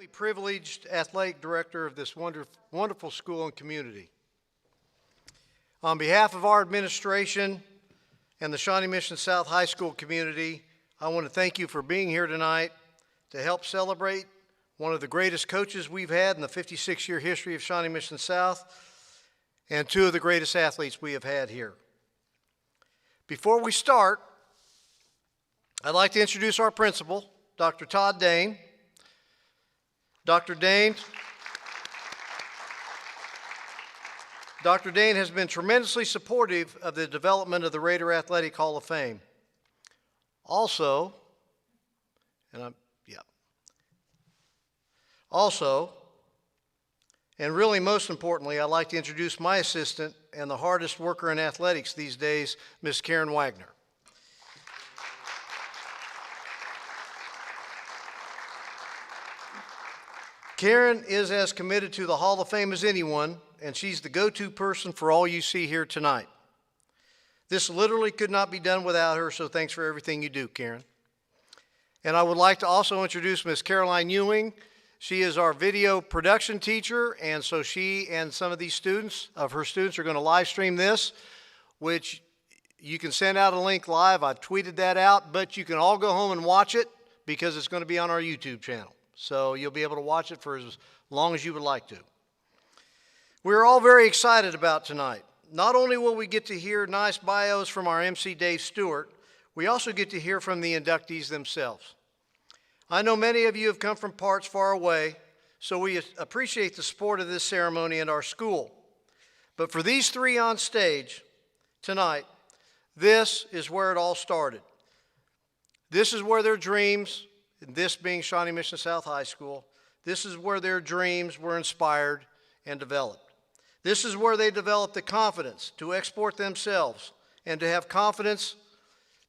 Privileged athletic director of this wonderful school and community. On behalf of our administration and the Shawnee Mission South High School community, I want to thank you for being here tonight to help celebrate one of the greatest coaches we've had in the 56-year history of Shawnee Mission South and two of the greatest athletes we have had here. Before we start, I'd like to introduce our principal, Dr. Todd Dane. Dr. Dane has been tremendously supportive of the development of the Raider Athletic Hall of Fame. Also, and really most importantly, I'd like to introduce my assistant and the hardest worker in athletics these days, Miss Karen Wagner. Karen is as committed to the Hall of Fame as anyone, and she's the go-to person for all you see here tonight. This literally could not be done without her, so thanks for everything you do, Karen. And I would like to also introduce Miss Caroline Ewing. She is our video production teacher, and so she and some of these students, are going to live stream this, which you can send out a link live. I've tweeted that out, but you can all go home and watch it because it's going to be on our YouTube channel. So you'll be able to watch it for as long as you would like to. We're all very excited about tonight. Not only will we get to hear nice bios from our MC Dave Stewart, we also get to hear from the inductees themselves. I know many of you have come from parts far away, so we appreciate the support of this ceremony and our school. But for these three on stage tonight, this is where it all started. This is where their dreams, this being Shawnee Mission South High School, this is where their dreams were inspired and developed. This is where they developed the confidence to export themselves and to have confidence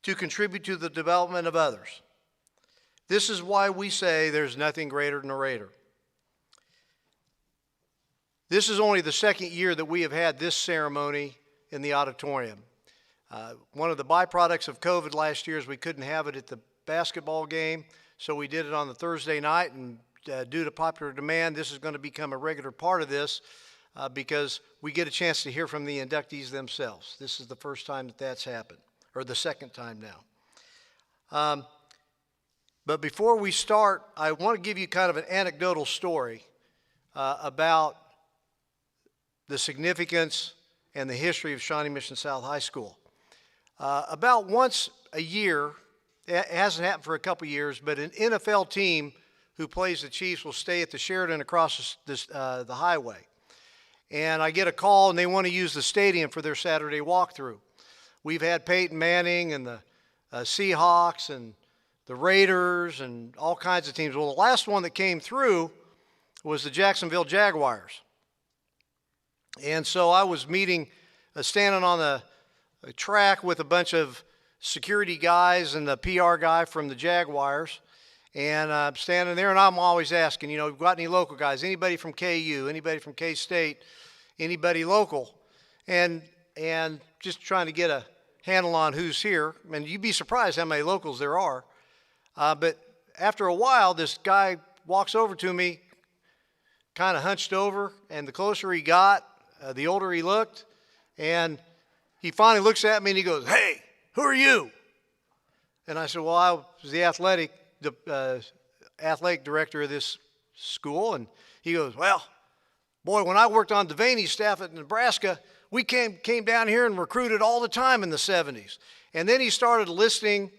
to contribute to the development of others. This is why we say there's nothing greater than a Raider. This is only the second year that we have had this ceremony in the auditorium. One of the byproducts of COVID last year is we couldn't have it at the basketball game. So we did it on the Thursday night, and due to popular demand, this is going to become a regular part of this because we get a chance to hear from the inductees themselves. This is the first time that that's happened, or the second time now. But before we start, I want to give you kind of an anecdotal story about the significance and the history of Shawnee Mission South High School. About once a year, it hasn't happened for a couple years, but an NFL team who plays the Chiefs will stay at the Sheraton across the highway. And I get a call, and they want to use the stadium for their Saturday walkthrough. We've had Peyton Manning and the Seahawks and the Raiders and all kinds of teams. Well, the last one that came through was the Jacksonville Jaguars. And so I was standing on the track with a bunch of security guys and the PR guy from the Jaguars, and I'm standing there, and I'm always asking, we've got any local guys, anybody from KU, anybody from K-State, anybody local, and just trying to get a handle on who's here. And you'd be surprised how many locals there are. But after a while, this guy walks over to me, kind of hunched over, and the closer he got, the older he looked, and he finally looks at me and he goes, "Hey, who are you?" And I said, "Well, I was the athletic director of this school." And he goes, "Well, boy, when I worked on Devaney's staff at Nebraska, we came down here and recruited all the time in the 70s. And then he started listing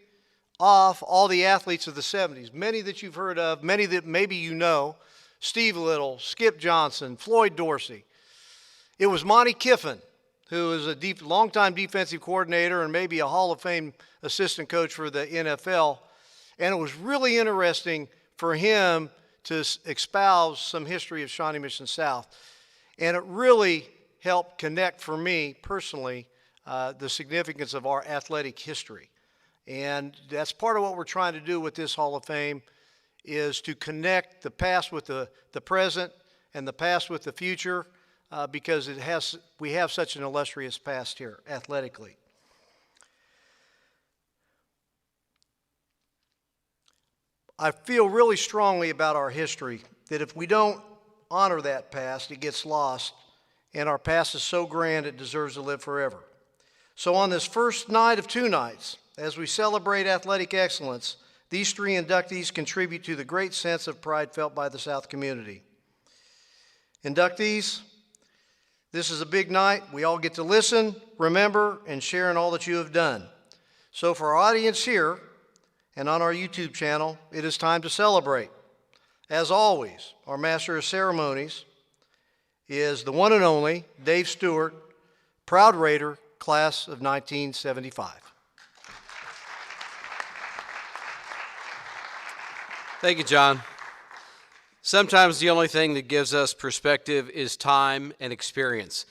off all the athletes of the 70s, many that you've heard of, many that maybe you know: Steve Little, Skip Johnson, Floyd Dorsey. It was Monty Kiffin, who is a longtime defensive coordinator and maybe a Hall of Fame assistant coach for the NFL. And it was really interesting for him to espouse some history of Shawnee Mission South. And it really helped connect for me personally the significance of our athletic history. And that's part of what we're trying to do with this Hall of Fame, is to connect the past with the present and the past with the future, because we have such an illustrious past here athletically. I feel really strongly about our history. that if we don't honor that past, it gets lost, and our past is so grand it deserves to live forever. So on this first night of 2 nights, as we celebrate athletic excellence, these 3 inductees contribute to the great sense of pride felt by the South community. Inductees, this is a big night. We all get to listen, remember, and share in all that you have done. So for our audience here and on our YouTube channel, it is time to celebrate. As always, our Master of Ceremonies is the one and only Dave Stewart, proud Raider, class of 1975. Thank you, John. Sometimes the only thing that gives us perspective is time and experience.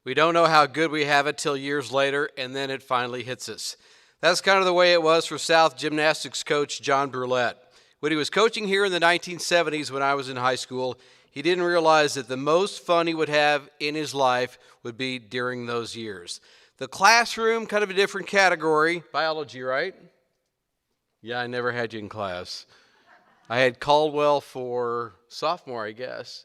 We don't know how good we have it till years later, and then it finally hits us. That's kind of the way it was for South gymnastics coach John Brulette. When he was coaching here in the 1970s when I was in high school, he didn't realize that the most fun he would have in his life would be during those years. The classroom, kind of a different category. Biology, right? Yeah, I never had you in class. I had Caldwell for sophomore, I guess.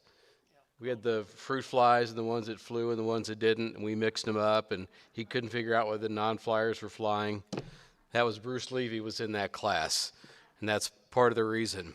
We had the fruit flies and the ones that flew and the ones that didn't, and we mixed them up, and he couldn't figure out whether the non-flyers were flying. That was Bruce Levy was in that class, and that's part of the reason.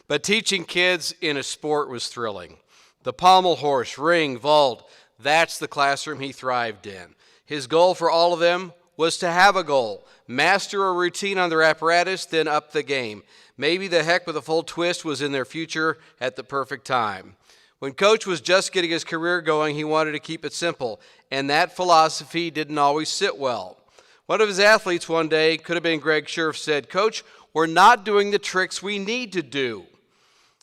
But teaching kids in a sport was thrilling. The pommel horse, ring, vault, that's the classroom he thrived in. His goal for all of them was to have a goal, master a routine on their apparatus, then up the game. Maybe the heck with a full twist was in their future at the perfect time. When Coach was just getting his career going, he wanted to keep it simple, and that philosophy didn't always sit well. One of his athletes one day, could have been Greg Scherf, said, "Coach, we're not doing the tricks we need to do."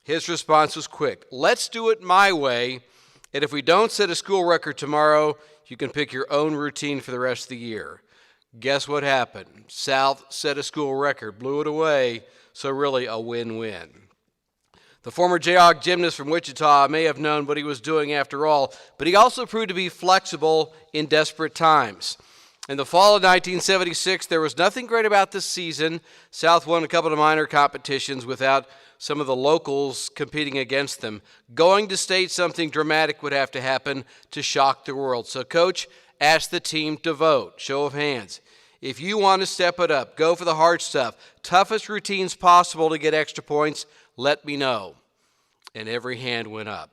His response was quick, "Let's do it my way, and if we don't set a school record tomorrow, you can pick your own routine for the rest of the year." Guess what happened? South set a school record, blew it away, so really a win-win. The former Jayhawk gymnast from Wichita may have known what he was doing after all, but he also proved to be flexible in desperate times. In the fall of 1976, there was nothing great about this season. South won a couple of minor competitions without some of the locals competing against them. Going to state, something dramatic would have to happen to shock the world. So Coach asked the team to vote. Show of hands. If you want to step it up, go for the hard stuff, toughest routines possible to get extra points, let me know. And every hand went up.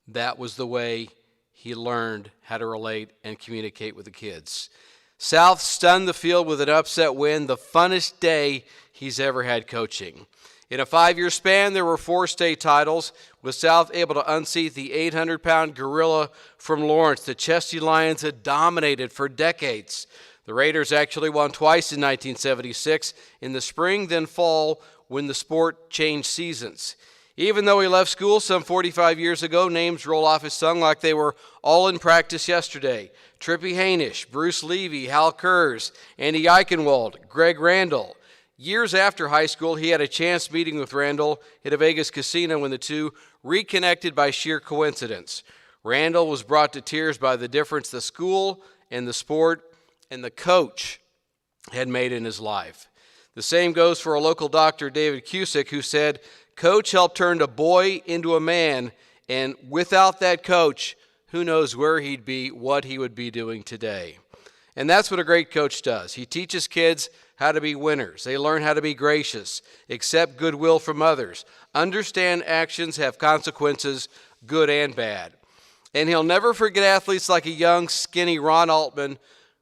That was the way he learned how to relate and communicate with the kids. South stunned the field with an upset win, the funnest day he's ever had coaching. In a 5-year span, there were 4 state titles, with South able to unseat the 800-pound gorilla from Lawrence. The Chesty Lions had dominated for decades. The Raiders actually won twice in 1976, in the spring, then fall, when the sport changed seasons. Even though he left school some 45 years ago, names roll off his tongue like they were all in practice yesterday. Trippy Hainish, Bruce Levy, Hal Kurz, Andy Eichenwald, Greg Randall. Years after high school, he had a chance meeting with Randall at a Vegas casino when the two reconnected by sheer coincidence. Randall was brought to tears by the difference the school and the sport and the coach had made in his life. The same goes for a local doctor, David Cusick, who said, "Coach helped turn a boy into a man, and without that coach, who knows where he'd be, what he would be doing today." And that's what a great coach does. He teaches kids how to be winners. They learn how to be gracious, accept goodwill from others, understand actions have consequences, good and bad. And he'll never forget athletes like a young, skinny Ron Altman,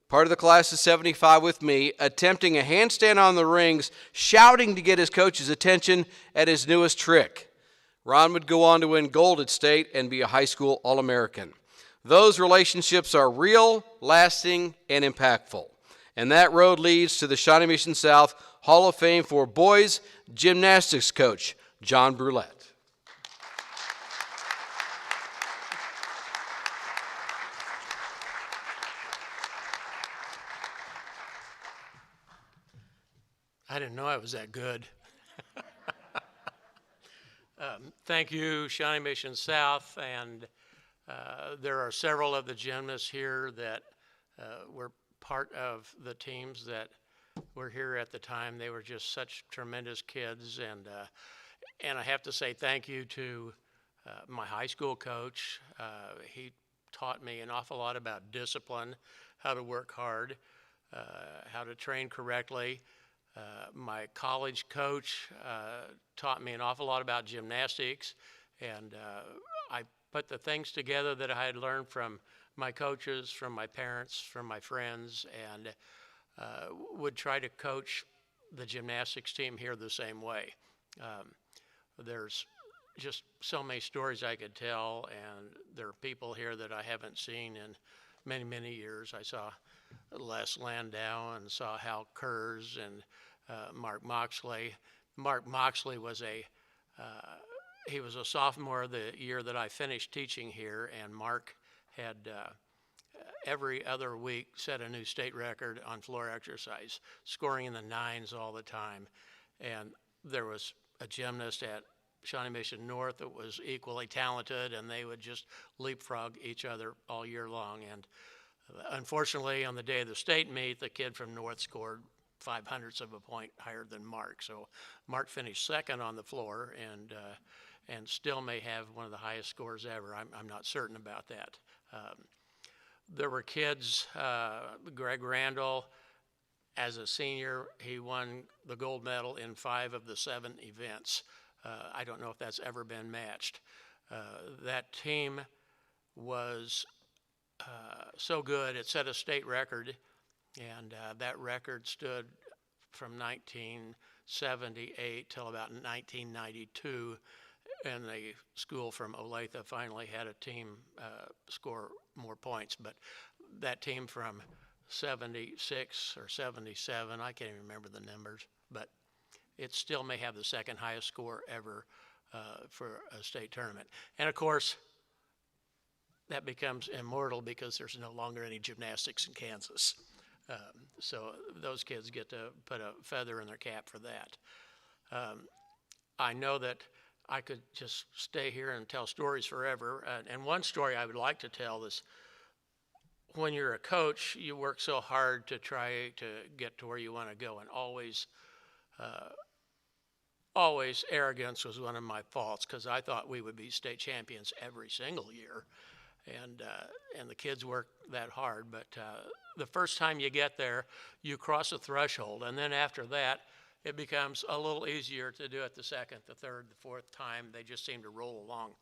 part of the class of 75 with me, attempting a handstand on the rings, shouting to get his coach's attention at his newest trick. Ron would go on to win gold at state and be a high school All-American. Those relationships are real, lasting, and impactful. And that road leads to the Shawnee Mission South Hall of Fame for boys gymnastics coach, John Brulette. I didn't know I was that good. Thank you, Shawnee Mission South, and there are several of the gymnasts here that were part of the teams that were here at the time. They were just such tremendous kids, and And I have to say thank you to my high school coach. He taught me an awful lot about discipline, how to work hard, how to train correctly. My college coach taught me an awful lot about gymnastics, and I put the things together that I had learned from my coaches, from my parents, from my friends, and would try to coach the gymnastics team here the same way. There's just so many stories I could tell, and there are people here that I haven't seen in many, many years. I saw Les Landau and saw Hal Kurz and Mark Moxley. Mark Moxley was he was a sophomore the year that I finished teaching here, and Mark had every other week set a new state record on floor exercise, scoring in the nines all the time. And there was a gymnast at Shawnee Mission North that was equally talented, and they would just leapfrog each other all year long. And unfortunately, on the day of the state meet, the kid from North scored 0.05 of a point higher than Mark. So Mark finished second on the floor, and still may have one of the highest scores ever. I'm not certain about that. There were kids, Greg Randall, as a senior, he won the gold medal in 5 of the 7 events. I don't know if that's ever been matched. That team was so good, it set a state record, and that record stood from 1978 till about 1992, and the school from Olathe finally had a team score more points. But that team from 76 or 77, I can't even remember the numbers, but it still may have the second highest score ever for a state tournament. And of course, that becomes immortal because there's no longer any gymnastics in Kansas. So those kids get to put a feather in their cap for that. I know that I could just stay here and tell stories forever. And one story I would like to tell is when you're a coach, you work so hard to try to get to where you want to go. And always arrogance was one of my faults, because I thought we would be state champions every single year. And the kids work that hard. But the first time you get there, you cross a threshold. And then after that, it becomes a little easier to do it the second, the third, the fourth time. They just seem to roll along.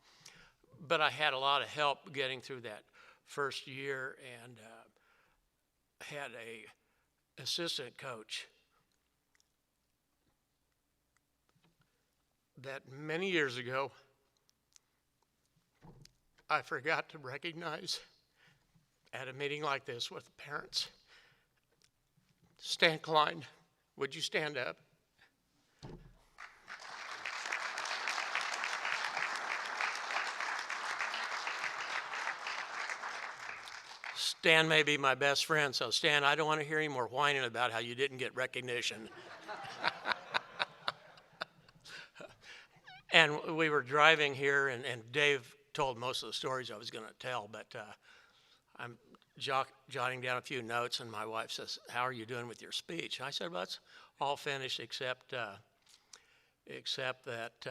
But I had a lot of help getting through that first year, and had a assistant coach that many years ago I forgot to recognize at a meeting like this with the parents. Stan Klein, would you stand up? Stan may be my best friend, so Stan, I don't want to hear any more whining about how you didn't get recognition. And we were driving here, and Dave told most of the stories I was going to tell, but I'm jotting down a few notes, and my wife says, "How are you doing with your speech?" And I said, "Well, it's all finished except that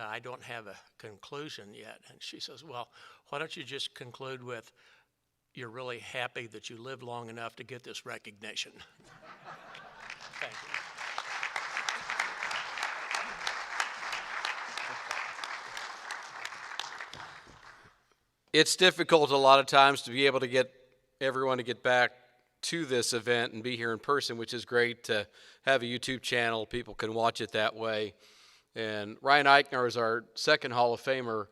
I don't have a conclusion yet." And she says, "Well, why don't you just conclude with, you're really happy that you lived long enough to get this recognition." Thank you. It's difficult a lot of times to be able to get everyone to get back to this event and be here in person, which is great to have a YouTube channel. People can watch it that way. And Ryan Eichner is our second Hall of Famer.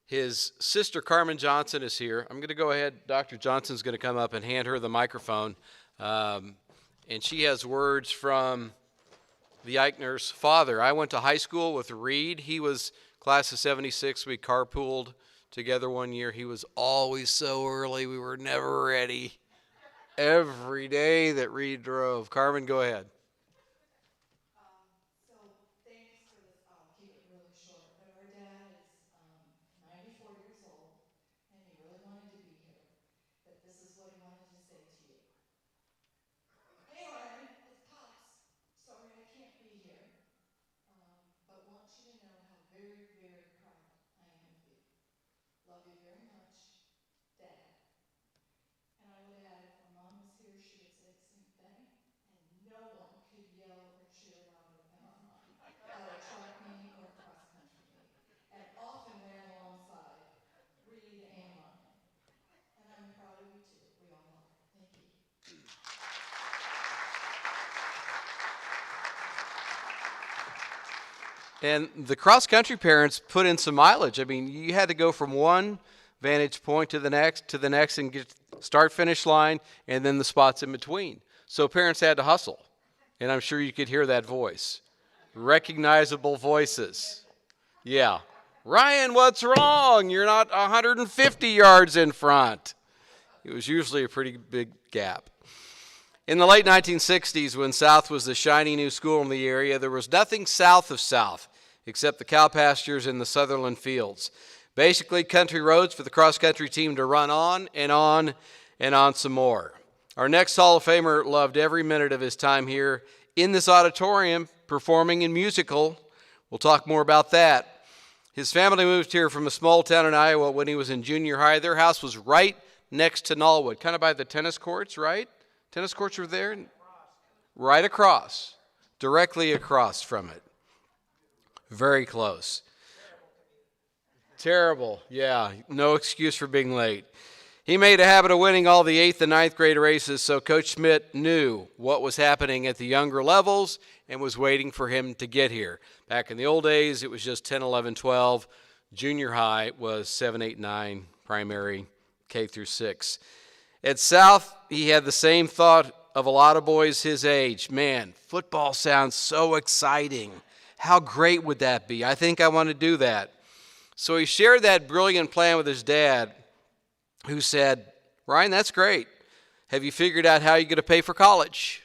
His sister, Carmen Johnson, is here. I'm going to go ahead. Dr. Johnson's going to come up and hand her the microphone. And she has words from the Eichner's father. I went to high school with Reed. He was class of 76. We carpooled together one year. He was always so early. We were never ready. Every day that Reed drove. Carmen, go ahead. So thanks for this. I'll keep it really short. But our dad is 94 years old, and he really wanted to be here. But this is what he wanted to say to you. Hey, Ryan, it's Pops. Sorry I can't be here, but want you to know how very, very love you very much, Dad. And I would add, if my mom was here, she would say the same thing, and no one could yell or cheer louder than our mom at a track meet or a cross-country meet, and often ran alongside Reed and Ryan. And I'm proud of you too. We all are. Thank you. And the cross-country parents put in some mileage. I mean, you had to go from one vantage point to the next, and get start-finish line, and then the spots in between. So parents had to hustle, and I'm sure you could hear that voice. Recognizable voices. Yeah. Ryan, what's wrong? You're not 150 yards in front. It was usually a pretty big gap. In the late 1960s, when South was the shiny new school in the area, there was nothing south of South except the cow pastures and the Sutherland fields. Basically, country roads for the cross-country team to run on and on and on some more. Our next Hall of Famer loved every minute of his time here in this auditorium performing in musical. We'll talk more about that. His family moved here from a small town in Iowa when he was in junior high. Their house was right next to Knollwood, kind of by the tennis courts, right? Tennis courts were there? Right across, directly across from it. Very close. Terrible, yeah. No excuse for being late. He made a habit of winning all the 8th and 9th grade races, so Coach Schmidt knew what was happening at the younger levels and was waiting for him to get here. Back in the old days, it was just 10, 11, 12. Junior high was 7, 8, 9, primary, K through 6. At South, he had the same thought of a lot of boys his age. Man, football sounds so exciting. How great would that be? I think I want to do that. So he shared that brilliant plan with his dad, who said, Ryan, that's great. Have you figured out how you're going to pay for college?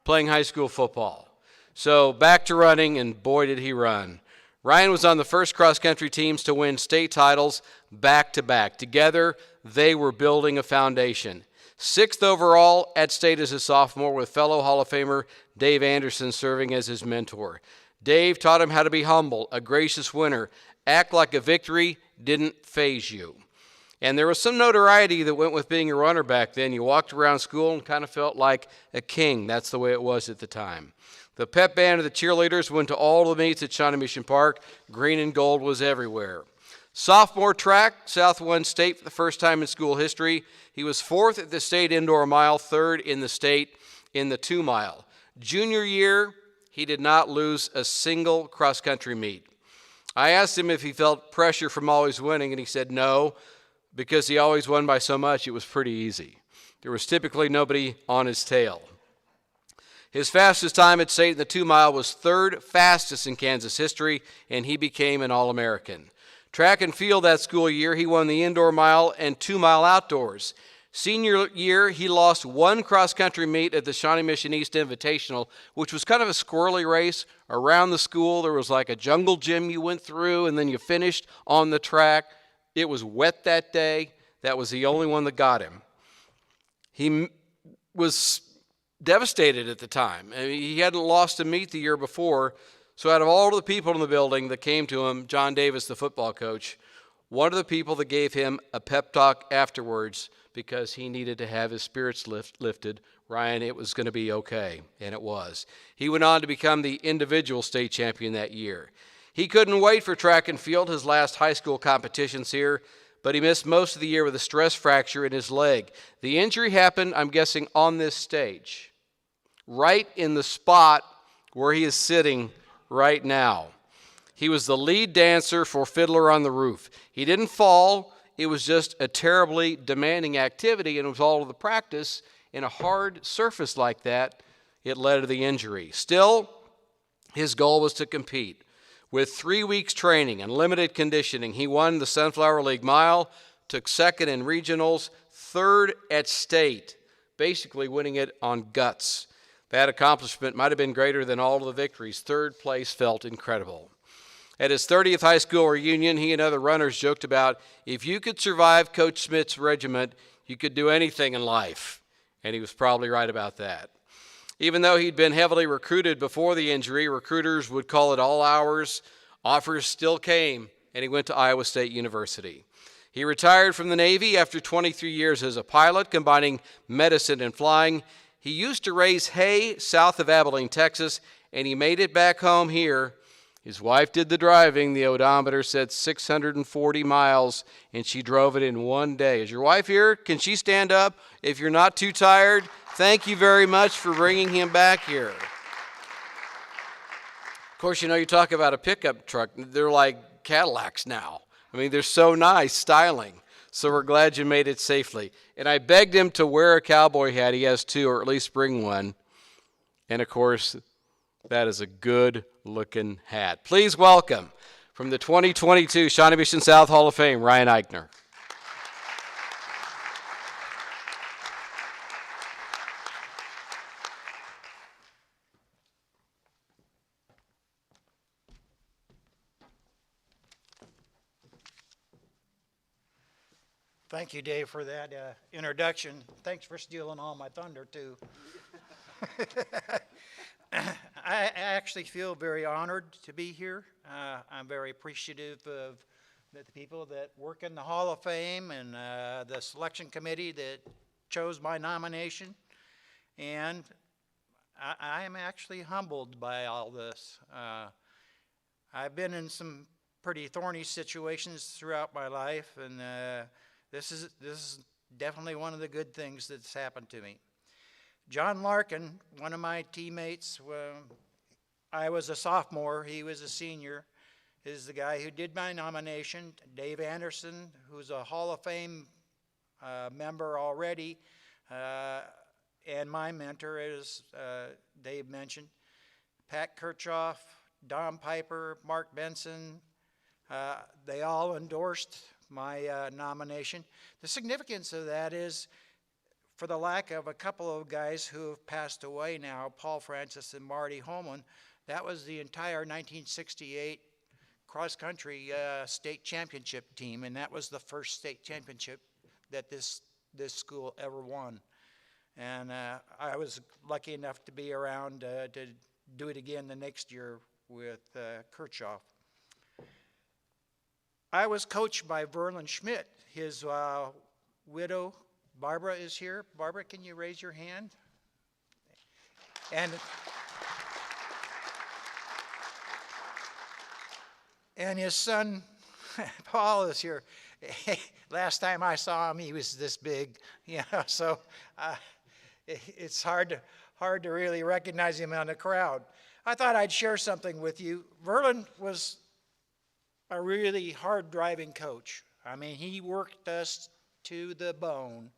Playing high school football. So back to running, and boy, did he run. Ryan was on the first cross-country teams to win state titles back-to-back. Together, they were building a foundation. 6th overall at state as a sophomore, with fellow Hall of Famer Dave Anderson serving as his mentor. Dave taught him how to be humble, a gracious winner, act like a victory didn't faze you. And there was some notoriety that went with being a runner back then. You walked around school and kind of felt like a king. That's the way it was at the time. The pep band of the cheerleaders went to all the meets at Shawnee Mission Park. Green and gold was everywhere. Sophomore track, South won state for the first time in school history. He was 4th at the state indoor mile, 3rd in the state in the 2-mile. Junior year, he did not lose a single cross-country meet. I asked him if he felt pressure from always winning, and he said no, because he always won by so much, it was pretty easy. There was typically nobody on his tail. His fastest time at state in the 2-mile was 3rd fastest in Kansas history, and he became an All-American. Track and field that school year, he won the indoor mile and 2-mile outdoors. Senior year, he lost one cross-country meet at the Shawnee Mission East Invitational, which was kind of a squirrely race around the school. There was like a jungle gym you went through, and then you finished on the track. It was wet that day. That was the only one that got him. He was devastated at the time. I mean, he hadn't lost a meet the year before. So out of all the people in the building that came to him, John Davis, the football coach, one of the people that gave him a pep talk afterwards because he needed to have his spirits lifted, Ryan, it was going to be okay, and it was. He went on to become the individual state champion that year. He couldn't wait for track and field, his last high school competitions here, but he missed most of the year with a stress fracture in his leg. The injury happened, I'm guessing, on this stage, right in the spot where he is sitting right now. He was the lead dancer for Fiddler on the Roof. He didn't fall. It was just a terribly demanding activity, and it was all of the practice. In a hard surface like that, it led to the injury. Still, his goal was to compete. With 3 weeks training and limited conditioning, he won the Sunflower League Mile, took 2nd in regionals, 3rd at state, basically winning it on guts. That accomplishment might have been greater than all of the victories. 3rd place felt incredible. At his 30th high school reunion, he and other runners joked about, if you could survive Coach Smith's regiment, you could do anything in life. And he was probably right about that. Even though he'd been heavily recruited before the injury, recruiters would call it all hours. Offers still came, and he went to Iowa State University. He retired from the Navy after 23 years as a pilot, combining medicine and flying. He used to raise hay south of Abilene, Texas, and he made it back home here. His wife did the driving. The odometer said 640 miles, and she drove it in one day. Is your wife here? Can she stand up? If you're not too tired, thank you very much for bringing him back here. Of course, you know, you talk about a pickup truck. They're like Cadillacs now. I mean, they're so nice, styling. So we're glad you made it safely. And I begged him to wear a cowboy hat. He has two, or at least bring one. And, of course, that is a good-looking hat. Please welcome, from the 2022 Shawnee Mission South Hall of Fame, Ryan Eichner. Thank you, Dave, for that introduction. Thanks for stealing all my thunder, too. I actually feel very honored to be here. I'm very appreciative of the people that work in the Hall of Fame and the selection committee that chose my nomination. And I am actually humbled by all this. I've been in some pretty thorny situations throughout my life, and this is definitely one of the good things that's happened to me. John Larkin, one of my teammates, I was a sophomore, he was a senior, is the guy who did my nomination. Dave Anderson, who's a Hall of Fame member already, and my mentor, as Dave mentioned. Pat Kirchhoff, Don Piper, Mark Benson, they all endorsed my nomination. The significance of that is, for the lack of a couple of guys who have passed away now, Paul Francis and Marty Holman, that was the entire 1968 cross-country state championship team, and that was the first state championship that this school ever won. And I was lucky enough to be around to do it again the next year with Kirchhoff. I was coached by Verlin Schmidt. His widow, Barbara, is here. Barbara, can you raise your hand? And his son, Paul, is here. Last time I saw him, he was this big, so it's hard to really recognize him in the crowd. I thought I'd share something with you. Verlin was a really hard driving coach. I mean, he worked us to the bone,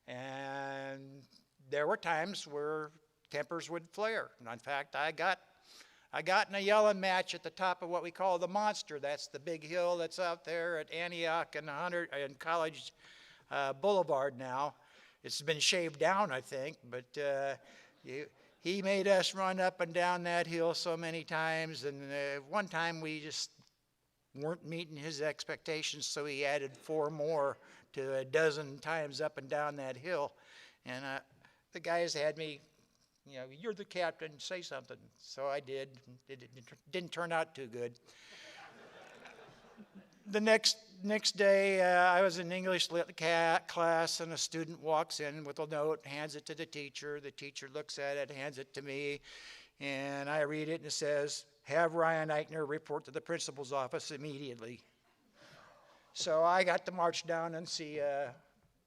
and there were times where tempers would flare. And in fact, I got in a yelling match at the top of what we call the Monster. That's the big hill that's out there at Antioch and College Boulevard now. It's been shaved down, I think, but he made us run up and down that hill so many times, and one time we just weren't meeting his expectations, so he added 4 more to a dozen times up and down that hill. And the guys had me, you're the captain, say something. So I did. It didn't turn out too good. The next day, I was in English lit class, and a student walks in with a note, hands it to the teacher. The teacher looks at it, hands it to me, and I read it, and it says, "Have Ryan Eichner report to the principal's office immediately." So I got to march down and see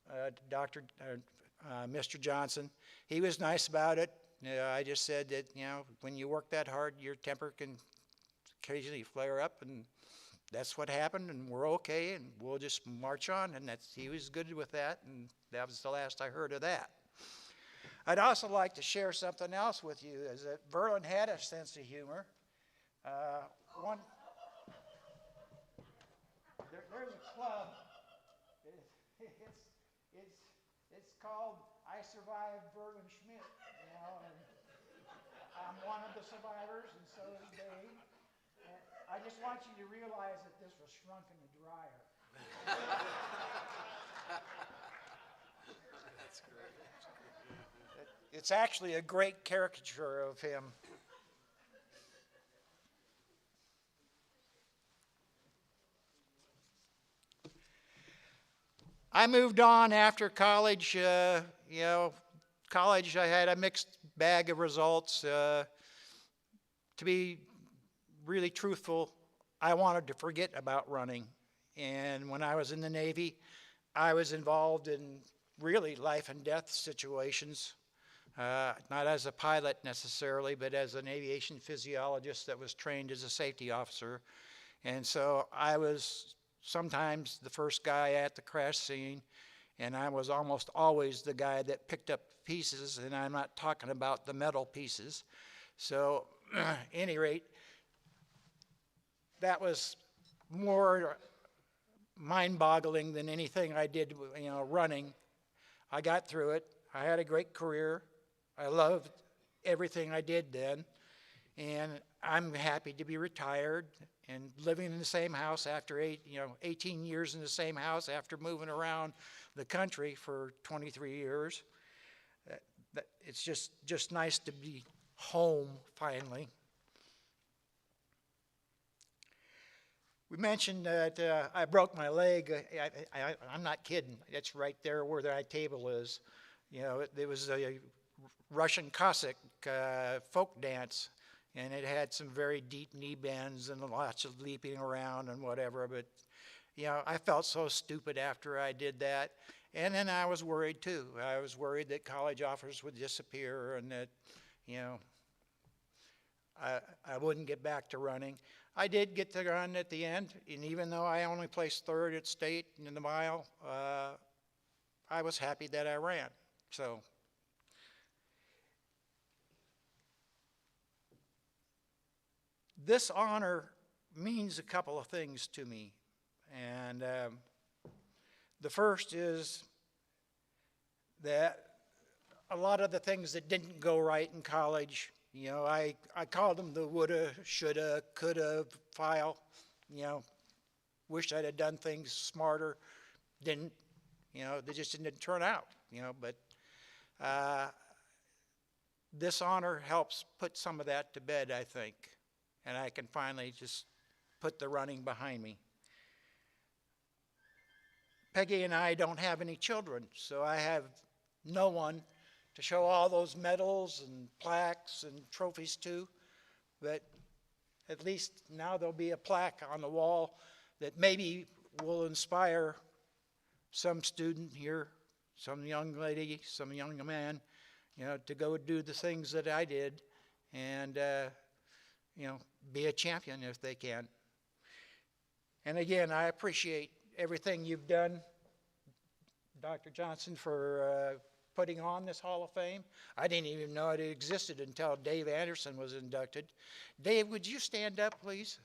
Mr. Johnson. He was nice about it. I just said that, when you work that hard, your temper can occasionally flare up, and that's what happened, and we're okay, and we'll just march on. And he was good with that, and that was the last I heard of that. I'd also like to share something else with you, is that Verlin had a sense of humor. There's a club. It's called I Survived Verlin Schmidt, and I'm one of the survivors, and so is Dave. And I just want you to realize that this was shrunk in the dryer. That's great. It's actually a great caricature of him. I moved on after college. College, I had a mixed bag of results. To be really truthful, I wanted to forget about running. And when I was in the Navy, I was involved in really life and death situations. Not as a pilot necessarily, but as an aviation physiologist that was trained as a safety officer. And so I was sometimes the first guy at the crash scene, and I was almost always the guy that picked up pieces, and I'm not talking about the metal pieces. So, at any rate, that was more mind-boggling than anything I did, running. I got through it. I had a great career. I loved everything I did then, and I'm happy to be retired and living in the same house after 18 years in the same house after moving around the country for 23 years. It's just nice to be home finally. We mentioned that I broke my leg. I'm not kidding. It's right there where that table is. It was a Russian Cossack folk dance, and it had some very deep knee bends and lots of leaping around and whatever. But, I felt so stupid after I did that. And then I was worried too. I was worried that college offers would disappear and that, I wouldn't get back to running. I did get to run at the end, and even though I only placed third at state in the mile, I was happy that I ran. So, this honor means a couple of things to me. And the first is that a lot of the things that didn't go right in college, I called them the woulda, shoulda, coulda file. Wish I'd have done things smarter. Didn't. They just didn't turn out. But this honor helps put some of that to bed, I think. And I can finally just put the running behind me. Peggy and I don't have any children, so I have no one to show all those medals and plaques and trophies to. But at least now there'll be a plaque on the wall that maybe will inspire some student here, some young lady, some young man, to go do the things that I did and, be a champion if they can. And again, I appreciate everything you've done, Dr. Johnson, for putting on this Hall of Fame. I didn't even know it existed until Dave Anderson was inducted. Dave, would you stand up, please?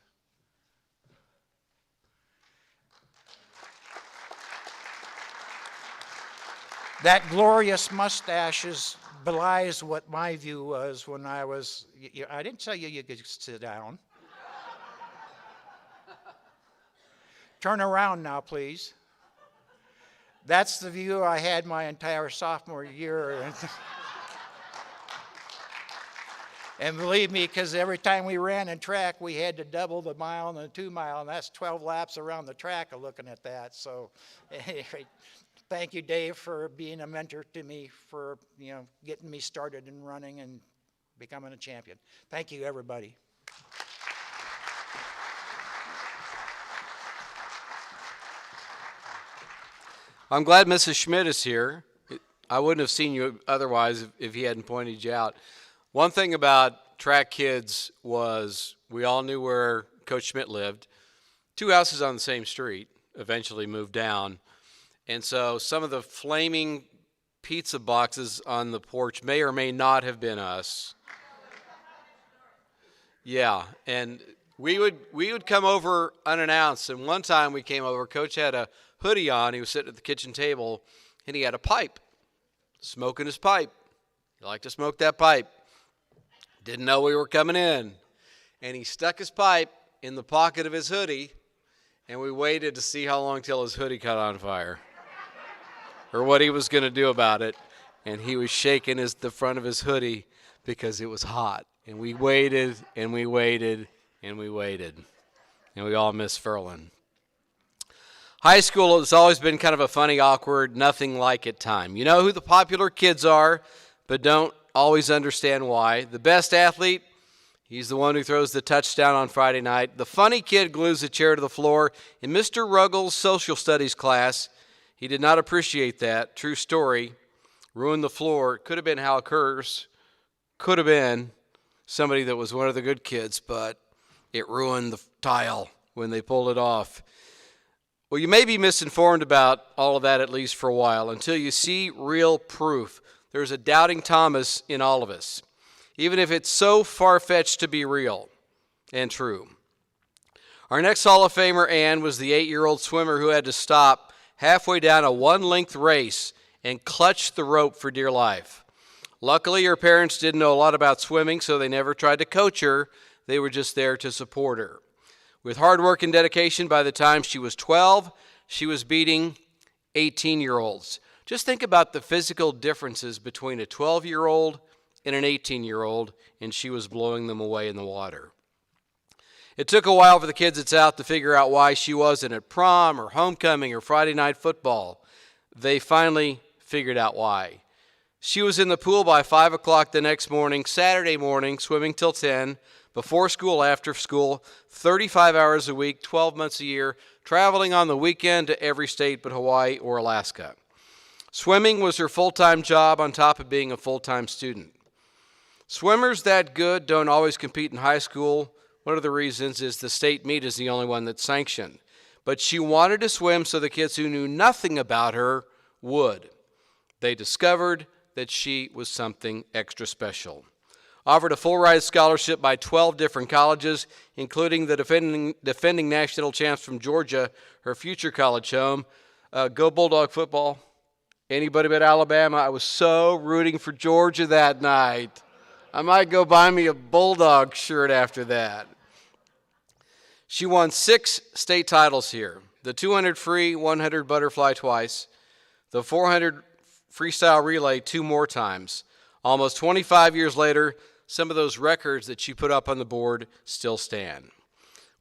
That glorious mustache belies what my view was when I was, I didn't tell you could sit down. Turn around now, please. That's the view I had my entire sophomore year. And believe me, because every time we ran in track, we had to double the mile and the 2 mile, and that's 12 laps around the track of looking at that. So anyway, thank you, Dave, for being a mentor to me, for getting me started in running and becoming a champion. Thank you, everybody. I'm glad Mrs. Schmidt is here. I wouldn't have seen you otherwise if he hadn't pointed you out. One thing about track kids was we all knew where Coach Schmidt lived. 2 houses on the same street, eventually moved down. And so some of the flaming pizza boxes on the porch may or may not have been us. Yeah, and we would come over unannounced. And one time we came over, Coach had a hoodie on. He was sitting at the kitchen table, and he had a pipe, smoking his pipe. He liked to smoke that pipe. Didn't know we were coming in. And he stuck his pipe in the pocket of his hoodie, and we waited to see how long till his hoodie caught on fire or what he was going to do about it. And he was shaking the front of his hoodie because it was hot. And we waited, and we waited, and we waited. And we all miss Furlan. High school has always been kind of a funny, awkward, nothing like it time. You know who the popular kids are, but don't always understand why. The best athlete, he's the one who throws the touchdown on Friday night. The funny kid glues a chair to the floor. In Mr. Ruggles' social studies class, he did not appreciate that. True story. Ruined the floor. Could have been Hal Kurz. Could have been somebody that was one of the good kids, but it ruined the tile when they pulled it off. Well, you may be misinformed about all of that, at least for a while, until you see real proof. There's a doubting Thomas in all of us, even if it's so far-fetched to be real and true. Our next Hall of Famer, Ann, was the 8-year-old swimmer who had to stop halfway down a one-length race and clutch the rope for dear life. Luckily, her parents didn't know a lot about swimming, so they never tried to coach her. They were just there to support her. With hard work and dedication, by the time she was 12, she was beating 18-year-olds. Just think about the physical differences between a 12-year-old and an 18-year-old, and she was blowing them away in the water. It took a while for the kids at South to figure out why she wasn't at prom or homecoming or Friday night football. They finally figured out why. She was in the pool by 5 o'clock the next morning, Saturday morning, swimming till 10, before school, after school, 35 hours a week, 12 months a year, traveling on the weekend to every state but Hawaii or Alaska. Swimming was her full-time job on top of being a full-time student. Swimmers that good don't always compete in high school. One of the reasons is the state meet is the only one that's sanctioned. But she wanted to swim so the kids who knew nothing about her would. They discovered that she was something extra special. Offered a full-ride scholarship by 12 different colleges, including the defending national champs from Georgia, her future college home. Go Bulldog football. Anybody but Alabama. I was so rooting for Georgia that night. I might go buy me a Bulldog shirt after that. She won 6 state titles here. The 200 free, 100 butterfly twice. The 400 freestyle relay 2 more times. Almost 25 years later, some of those records that she put up on the board still stand.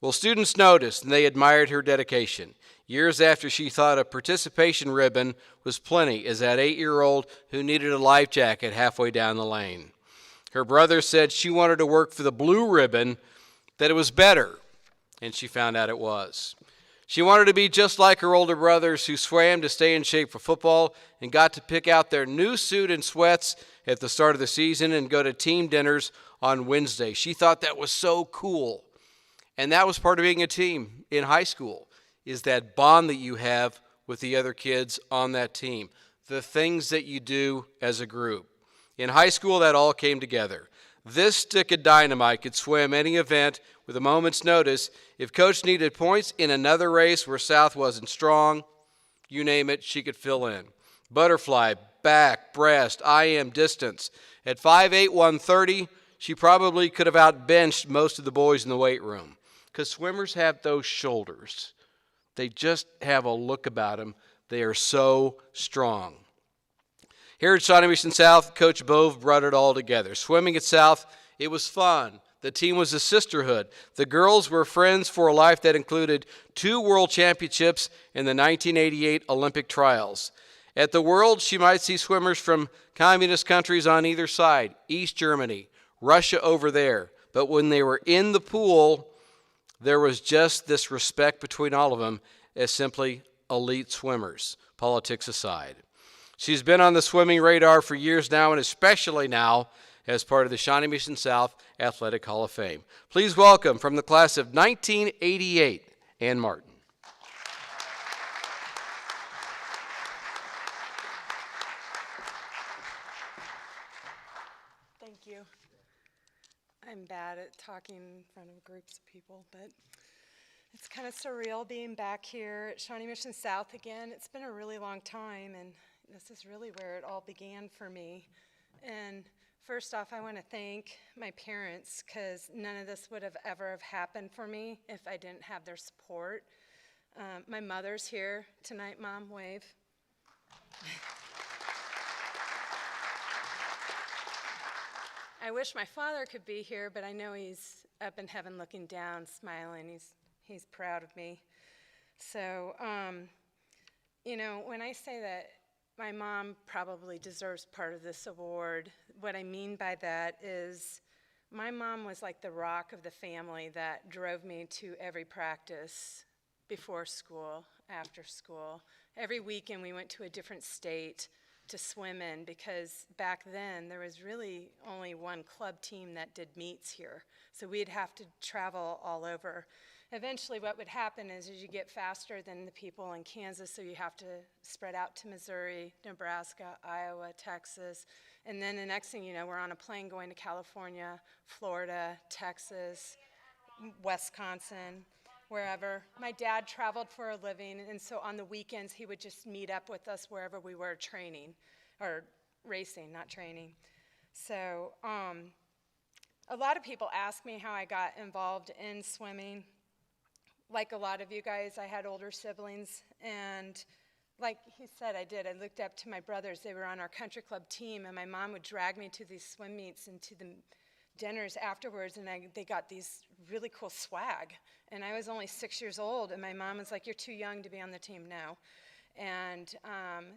Well, students noticed and they admired her dedication. Years after she thought a participation ribbon was plenty as that 8-year-old who needed a life jacket halfway down the lane. Her brother said she wanted to work for the blue ribbon, that it was better, and she found out it was. She wanted to be just like her older brothers who swam to stay in shape for football and got to pick out their new suit and sweats at the start of the season and go to team dinners on Wednesday. She thought that was so cool. And that was part of being a team in high school, is that bond that you have with the other kids on that team, the things that you do as a group. In high school, that all came together. This stick of dynamite could swim any event with a moment's notice. If coach needed points in another race where South wasn't strong, you name it, she could fill in. Butterfly, back, breast, IM, distance. At 5'8", 130, she probably could have outbenched most of the boys in the weight room because swimmers have those shoulders. They just have a look about them. They are so strong. Here at Shawnee Mission South, Coach Bove brought it all together. Swimming at South, it was fun. The team was a sisterhood. The girls were friends for a life that included 2 world championships in the 1988 Olympic trials. At the Worlds, she might see swimmers from communist countries on either side, East Germany, Russia over there. But when they were in the pool, there was just this respect between all of them as simply elite swimmers, politics aside. She's been on the swimming radar for years now, and especially now as part of the Shawnee Mission South Athletic Hall of Fame. Please welcome from the class of 1988, Ann Martin. Thank you. I'm bad at talking in front of groups of people, but it's kind of surreal being back here at Shawnee Mission South again. It's been a really long time, and this is really where it all began for me. And first off, I want to thank my parents, because none of this would have ever have happened for me if I didn't have their support. My mother's here tonight. Mom, wave. I wish my father could be here, but I know he's up in heaven looking down, smiling. He's proud of me. So, you know, when I say that my mom probably deserves part of this award, what I mean by that is my mom was like the rock of the family that drove me to every practice before school, after school. Every weekend we went to a different state to swim in, because back then there was really only one club team that did meets here. So we'd have to travel all over. Eventually what would happen is you get faster than the people in Kansas, so you have to spread out to Missouri, Nebraska, Iowa, Texas, and then the next thing you know, we're on a plane going to California, Florida, Texas, Wisconsin, wherever. My dad traveled for a living, and so on the weekends he would just meet up with us wherever we were training, or racing, not training. So a lot of people ask me how I got involved in swimming. Like a lot of you guys, I had older siblings, and like he said, I did. I looked up to my brothers. They were on our country club team, and my mom would drag me to these swim meets and to the dinners afterwards, and they got these really cool swag. And I was only 6 years old, and my mom was like, "You're too young to be on the team now." And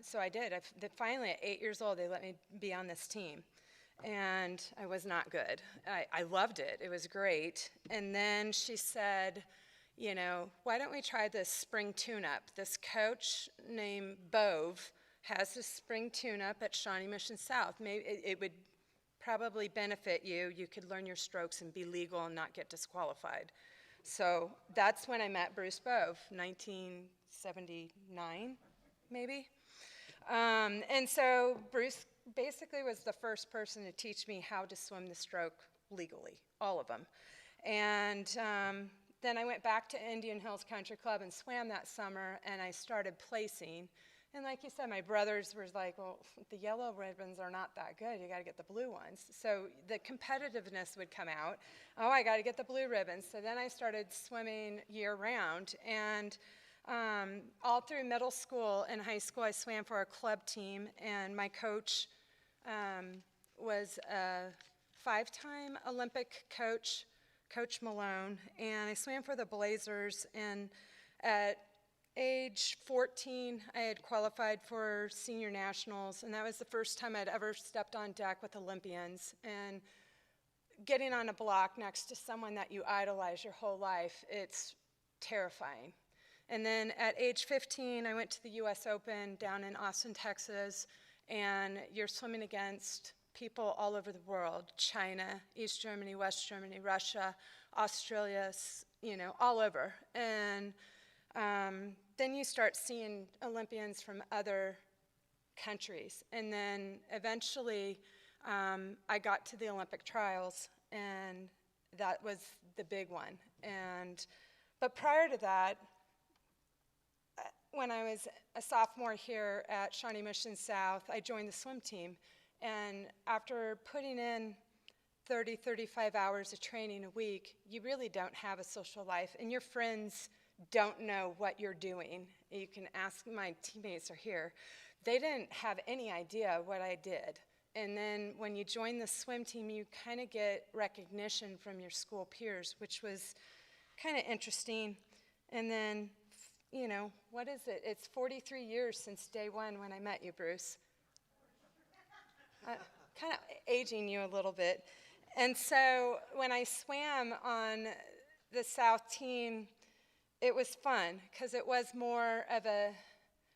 so I did. Finally, at 8 years old, they let me be on this team. And I was not good. I loved it. It was great. And then she said, you know, why don't we try this spring tune-up? This coach named Bove has this spring tune-up at Shawnee Mission South. Maybe it would probably benefit you. You could learn your strokes and be legal and not get disqualified. So that's when I met Bruce Bove, 1979, maybe. And so Bruce basically was the first person to teach me how to swim the stroke legally, all of them. And then I went back to Indian Hills Country Club and swam that summer, and I started placing. And like you said, my brothers were like, well, the yellow ribbons are not that good. You got to get the blue ones. So the competitiveness would come out. Oh, I got to get the blue ribbons. So then I started swimming year-round. And all through middle school and high school, I swam for a club team. And my coach was a 5-time Olympic coach, Coach Malone. And I swam for the Blazers. And at age 14, I had qualified for senior nationals, and that was the first time I'd ever stepped on deck with Olympians. And getting on a block next to someone that you idolize your whole life, it's terrifying. And then at age 15, I went to the US Open down in Austin, Texas, and you're swimming against people all over the world: China, East Germany, West Germany, Russia, Australia, you know, all over. And then you start seeing Olympians from other countries. And then eventually I got to the Olympic trials, and that was the big one. But prior to that, when I was a sophomore here at Shawnee Mission South, I joined the swim team. And after putting in 30, 35 hours of training a week, you really don't have a social life, and your friends don't know what you're doing. You can ask, my teammates are here. They didn't have any idea what I did. And then when you join the swim team, you kind of get recognition from your school peers, which was kind of interesting. And then, you know, what is it? It's 43 years since day one when I met you, Bruce. Kind of aging you a little bit. And so when I swam on the South team, it was fun, because it was more of a,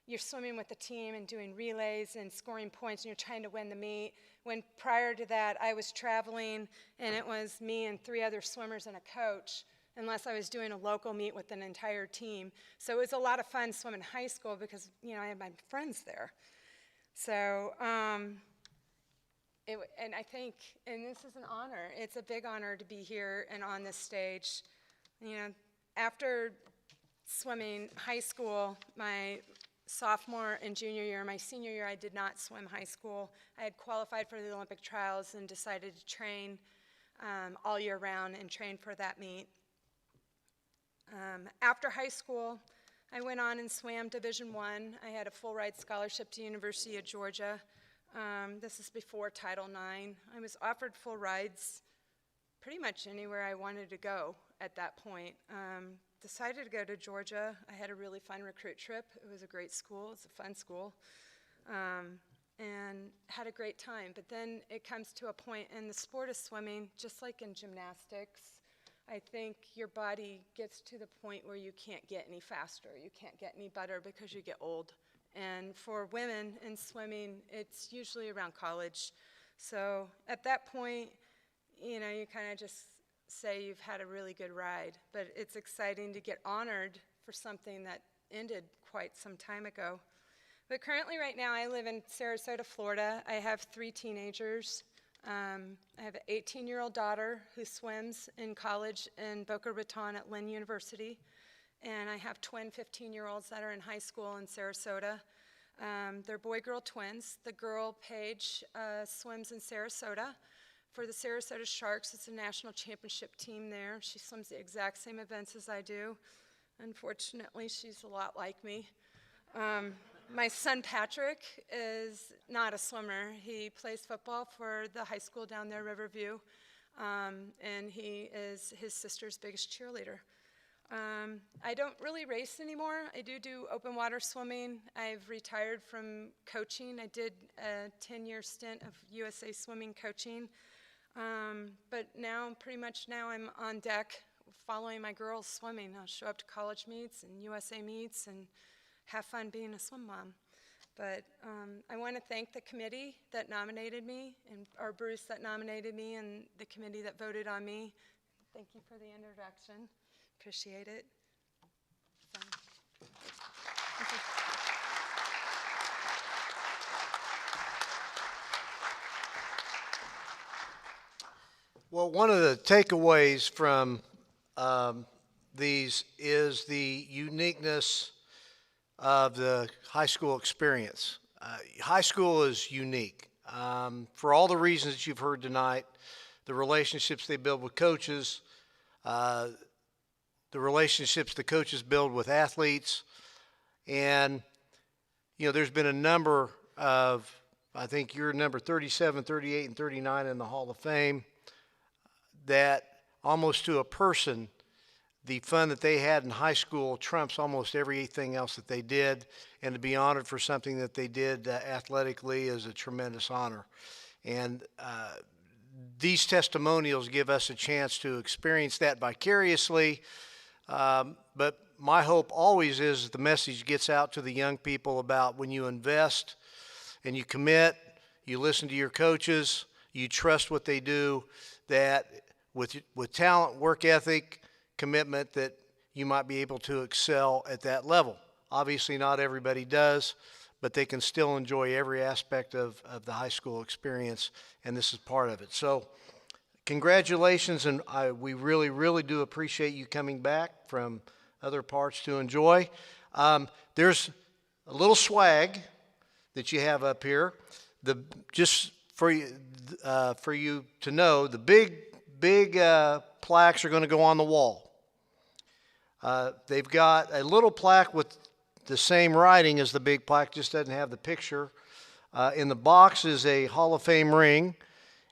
you're swimming with the team and doing relays and scoring points, and you're trying to win the meet. When prior to that, I was traveling, and it was me and 3 other swimmers and a coach, unless I was doing a local meet with an entire team. So it was a lot of fun swimming high school because, you know, I had my friends there. So, and I think, and this is an honor, it's a big honor to be here and on this stage. You know, after swimming high school, my sophomore and junior year, my senior year, I did not swim high school. I had qualified for the Olympic trials and decided to train all year round and train for that meet. After high school, I went on and swam Division I. I had a full ride scholarship to University of Georgia. This is before Title IX. I was offered full rides pretty much anywhere I wanted to go at that point. decided to go to Georgia. I had a really fun recruit trip. It was a great school. It's a fun school. And had a great time. But then it comes to a point in the sport of swimming, just like in gymnastics, I think your body gets to the point where you can't get any faster. You can't get any better because you get old. And for women in swimming, it's usually around college. So at that point, you know, you kind of just say you've had a really good ride. But it's exciting to get honored for something that ended quite some time ago. But currently right now I live in Sarasota, Florida. I have 3 teenagers. I have an 18-year-old daughter who swims in college in Boca Raton at Lynn University. And I have twin 15-year-olds that are in high school in Sarasota. They're boy-girl twins. The girl, Paige, swims in Sarasota. For the Sarasota Sharks, it's a national championship team there. She swims the exact same events as I do. Unfortunately, she's a lot like me. My son Patrick is not a swimmer. He plays football for the high school down there, Riverview, and he is his sister's biggest cheerleader. I don't really race anymore. I do open water swimming. I've retired from coaching. I did a 10-year stint of USA swimming coaching, but now, pretty much now I'm on deck following my girls swimming. I'll show up to college meets and USA meets and have fun being a swim mom. But I want to thank the committee that nominated me, or Bruce that nominated me, and the committee that voted on me. Thank you for the introduction. Appreciate it. So, thank you. Well, one of the takeaways from these is the uniqueness of the high school experience. High school is unique for all the reasons that you've heard tonight. The relationships they build with coaches, the relationships the coaches build with athletes, and you know, there's been a number of, I think you're number 37, 38, and 39 in the Hall of Fame, that almost to a person, the fun that they had in high school trumps almost everything else that they did, and to be honored for something that they did athletically is a tremendous honor. And these testimonials give us a chance to experience that vicariously, but my hope always is the message gets out to the young people about when you invest and you commit, you listen to your coaches, you trust what they do, that with talent, work ethic, commitment, that you might be able to excel at that level. Obviously not everybody does, but they can still enjoy every aspect of the high school experience, and this is part of it. So congratulations, and we really, really do appreciate you coming back from other parts to enjoy. There's a little swag that you have up here. Just for you to know, the big plaques are going to go on the wall. They've got a little plaque with the same writing as the big plaque, just doesn't have the picture. In the box is a Hall of Fame ring,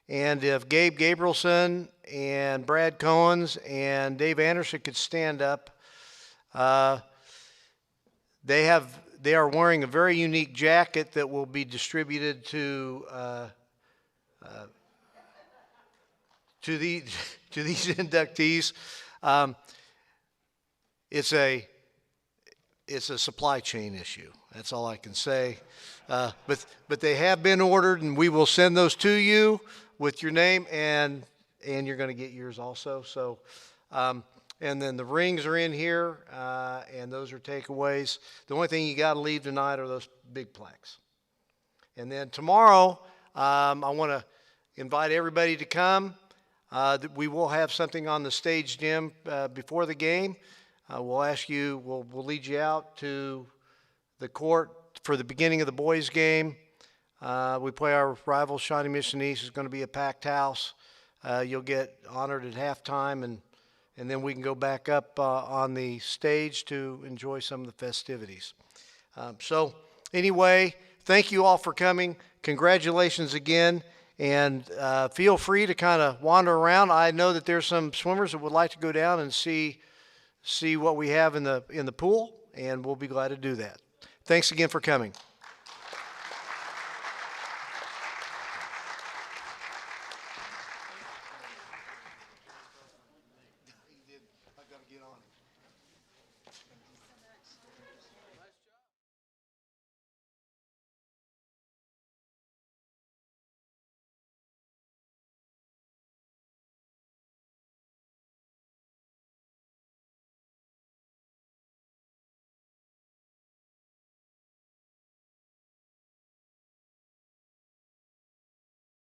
and if Gabe Gabrielson and Brad Cohens and Dave Anderson could stand up, they are wearing a very unique jacket that will be distributed to these inductees. It's a supply chain issue. That's all I can say. But they have been ordered, and we will send those to you with your name, and you're going to get yours also. So, and then the rings are in here, and those are takeaways. The only thing you got to leave tonight are those big plaques. And then tomorrow, I want to invite everybody to come. We will have something on the stage, Jim, before the game. We'll lead you out to the court for the beginning of the boys' game. We play our rival, Shawnee Mission East. It's going to be a packed house. You'll get honored at halftime, and then we can go back up on the stage to enjoy some of the festivities. So anyway, thank you all for coming. Congratulations again, and feel free to kind of wander around. I know that there's some swimmers that would like to go down and see see what we have in the pool, and we'll be glad to do that. Thanks again for coming.